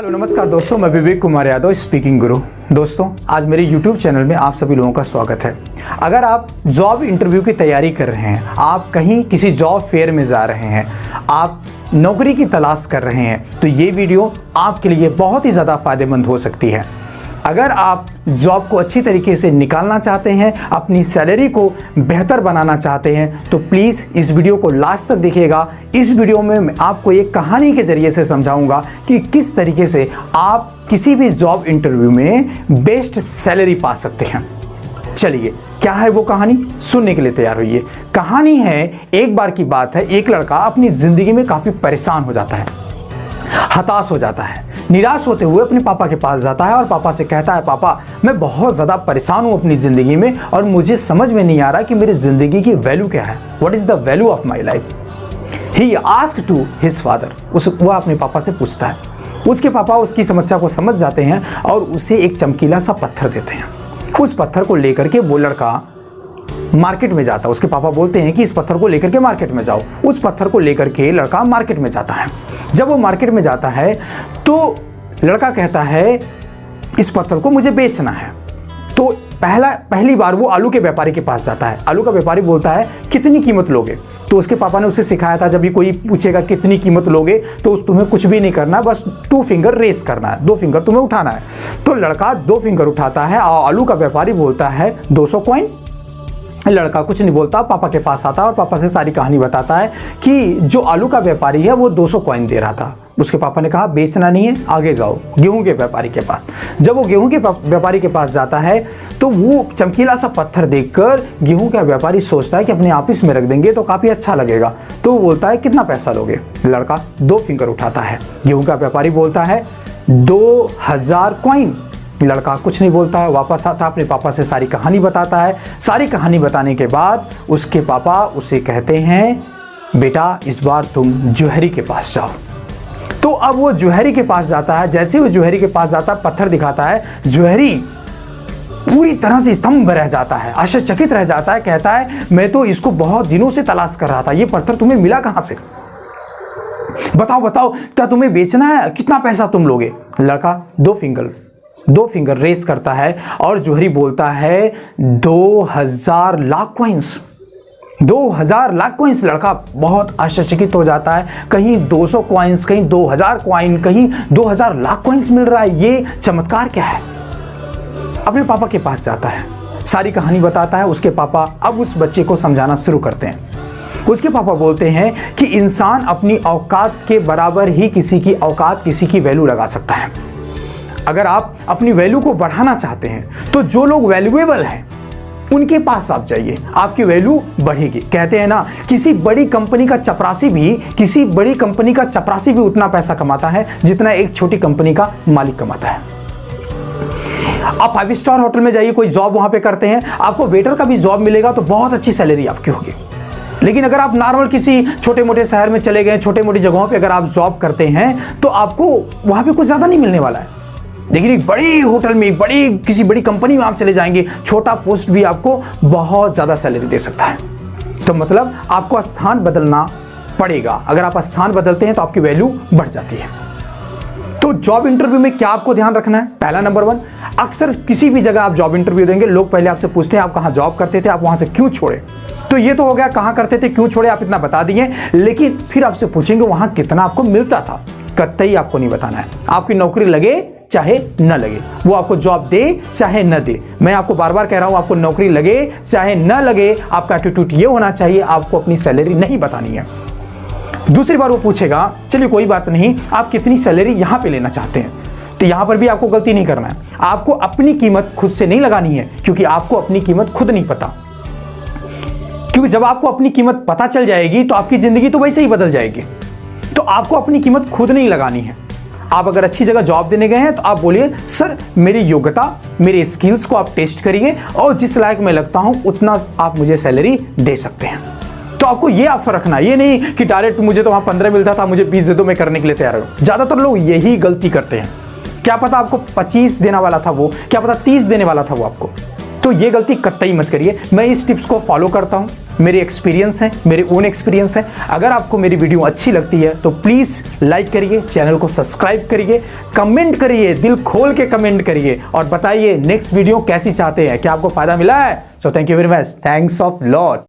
Hello नमस्कार दोस्तों, मैं विवेक कुमार यादव स्पीकिंग गुरु। दोस्तों, आज मेरे YouTube चैनल में आप सभी लोगों का स्वागत है। अगर आप जॉब इंटरव्यू की तैयारी कर रहे हैं, आप कहीं किसी जॉब फेयर में जा रहे हैं, आप नौकरी की तलाश कर रहे हैं, तो ये वीडियो आपके लिए बहुत ही ज़्यादा फायदेमंद हो सकती है। अगर आप जॉब को अच्छी तरीके से निकालना चाहते हैं, अपनी सैलरी को बेहतर बनाना चाहते हैं, तो प्लीज़ इस वीडियो को लास्ट तक देखिएगा। इस वीडियो में मैं आपको एक कहानी के ज़रिए से समझाऊंगा कि किस तरीके से आप किसी भी जॉब इंटरव्यू में बेस्ट सैलरी पा सकते हैं। चलिए, क्या है वो कहानी, सुनने के लिए तैयार होइए। कहानी है, एक बार की बात है, एक लड़का अपनी ज़िंदगी में काफ़ी परेशान हो जाता है, हताश हो जाता है। निराश होते हुए अपने पापा के पास जाता है और पापा से कहता है, पापा मैं बहुत ज़्यादा परेशान हूँ अपनी ज़िंदगी में और मुझे समझ में नहीं आ रहा कि मेरी ज़िंदगी की वैल्यू क्या है। What is the value of my life? He asked to his father. वह अपने पापा से पूछता है। उसके पापा उसकी समस्या को समझ जाते हैं और उसे एक चमकीला सा पत्थर देते हैं। उस पत्थर को लेकर के वो लड़का मार्केट में जाता है। उसके पापा बोलते हैं कि इस पत्थर को लेकर के मार्केट में जाओ। उस पत्थर को लेकर के लड़का मार्केट में जाता है। जब वो मार्केट में जाता है तो लड़का कहता है, इस पत्थर को मुझे बेचना है। तो पहली बार वो आलू के व्यापारी के पास जाता है। आलू का व्यापारी बोलता है, कितनी कीमत लोगे? तो उसके पापा ने उसे सिखाया था, जब भी कोई पूछेगा कितनी कीमत लोगे, तो तुम्हें कुछ भी नहीं करना, बस 2 फिंगर रेस करना है, 2 फिंगर तुम्हें उठाना है। तो लड़का 2 फिंगर उठाता है और आलू का व्यापारी बोलता है 200 कॉइन। लड़का कुछ नहीं बोलता, पापा के पास आता है और पापा से सारी कहानी बताता है कि जो आलू का व्यापारी है वो 200 कॉइन दे रहा था। उसके पापा ने कहा, बेचना नहीं है, आगे जाओ गेहूं के व्यापारी के पास। जब वो गेहूं के व्यापारी के पास जाता है तो वो चमकीला सा पत्थर देखकर गेहूं का व्यापारी सोचता है कि अपने ऑफिस में रख देंगे तो काफ़ी अच्छा लगेगा। तो वो बोलता है, कितना पैसा लोगे? लड़का 2 फिंगर उठाता है। गेहूं का व्यापारी बोलता है 2000 कॉइन। लड़का कुछ नहीं बोलता है, वापस आता है, अपने पापा से सारी कहानी बताता है। सारी कहानी बताने के बाद उसके पापा उसे कहते हैं, बेटा इस बार तुम जौहरी के पास जाओ। तो अब वो जौहरी के पास जाता है। जैसे वो जौहरी के पास जाता है, पत्थर दिखाता है, जौहरी पूरी तरह से स्तंभ रह जाता है, आश्चर्यचकित रह जाता है। कहता है, मैं तो इसको बहुत दिनों से तलाश कर रहा था, ये पत्थर तुम्हें मिला कहां से? बताओ बताओ, क्या तुम्हें बेचना है? कितना पैसा तुम लोगे? लड़का 2 फिंगर रेस करता है और जौहरी बोलता है 2000 लाख कॉइंस। 2000 लाख कॉइंस। लड़का बहुत आश्चर्यचकित हो जाता है, कहीं 200 कॉइंस, कहीं 2000 कॉइन, कहीं 2000 लाख कॉइंस मिल रहा है, ये चमत्कार क्या है? अपने पापा के पास जाता है, सारी कहानी बताता है। उसके पापा अब उस बच्चे को समझाना शुरू करते हैं। उसके पापा बोलते हैं कि इंसान अपनी औकात के बराबर ही किसी की औकात, किसी की वैल्यू लगा सकता है। अगर आप अपनी वैल्यू को बढ़ाना चाहते हैं तो जो लोग वैल्यूएबल हैं उनके पास आप जाइए, आपकी वैल्यू बढ़ेगी। कहते हैं ना, किसी बड़ी कंपनी का चपरासी भी उतना पैसा कमाता है जितना एक छोटी कंपनी का मालिक कमाता है। आप 5 स्टार होटल में जाइए, कोई जॉब वहां पे करते हैं, आपको वेटर का भी जॉब मिलेगा तो बहुत अच्छी सैलरी आपकी होगी। लेकिन अगर आप नॉर्मल किसी छोटे मोटे शहर में चले गए, छोटे मोटी जगहों पे अगर आप जॉब करते हैं तो आपको वहां पे कुछ ज्यादा नहीं मिलने वाला है। लेकिन एक बड़ी होटल में, किसी बड़ी कंपनी में आप चले जाएंगे, छोटा पोस्ट भी आपको बहुत ज़्यादा सैलरी दे सकता है। तो मतलब आपको स्थान बदलना पड़ेगा। अगर आप स्थान बदलते हैं तो आपकी वैल्यू बढ़ जाती है। तो जॉब इंटरव्यू में क्या आपको ध्यान रखना है? पहला, नंबर 1, अक्सर किसी भी जगह आप जॉब इंटरव्यू देंगे, लोग पहले आपसे पूछते हैं आप कहाँ जॉब करते थे, आप वहाँ से क्यों छोड़े? तो ये तो हो गया, कहाँ करते थे, क्यों छोड़े, आप इतना बता दिए। लेकिन फिर आपसे पूछेंगे वहाँ कितना आपको मिलता था। कतई आपको नहीं बताना है। आपकी नौकरी लगे चाहे न लगे, वो आपको जॉब दे चाहे न दे, मैं आपको बार बार कह रहा हूं, आपको नौकरी लगे चाहे न लगे, आपका एटीट्यूड ये होना चाहिए, आपको अपनी सैलरी नहीं बतानी है। दूसरी बार वो पूछेगा, चलिए कोई बात नहीं, आप कितनी सैलरी यहां पे लेना चाहते हैं? तो यहां पर भी आपको गलती नहीं करना है। आपको अपनी कीमत खुद से नहीं लगानी है, क्योंकि आपको अपनी कीमत खुद नहीं पता। क्योंकि जब आपको अपनी कीमत पता चल जाएगी तो आपकी जिंदगी तो वैसे ही बदल जाएगी। तो आपको अपनी कीमत खुद नहीं लगानी है। आप अगर अच्छी जगह जॉब देने गए हैं तो आप बोलिए, सर मेरी योग्यता, मेरे स्किल्स को आप टेस्ट करिए और जिस लायक मैं लगता हूं उतना आप मुझे सैलरी दे सकते हैं। तो आपको ये ऑफर रखना है, ये नहीं कि डायरेक्ट मुझे तो वहां 15 मिलता था, मुझे 20 दे दो, मैं करने के लिए तैयार हूं। ज्यादातर लोग यही गलती करते हैं। क्या पता आपको 25 देने वाला था वो, क्या पता 30 देने वाला था वो आपको, तो ये गलती कतई मत करिए। मैं इस टिप्स को फॉलो करता हूँ, मेरे एक्सपीरियंस हैं, मेरे ओन एक्सपीरियंस हैं। अगर आपको मेरी वीडियो अच्छी लगती है तो प्लीज़ लाइक करिए, चैनल को सब्सक्राइब करिए, कमेंट करिए, दिल खोल के कमेंट करिए और बताइए नेक्स्ट वीडियो कैसी चाहते हैं, क्या आपको फायदा मिला है। So thank you very much, thanks of lot.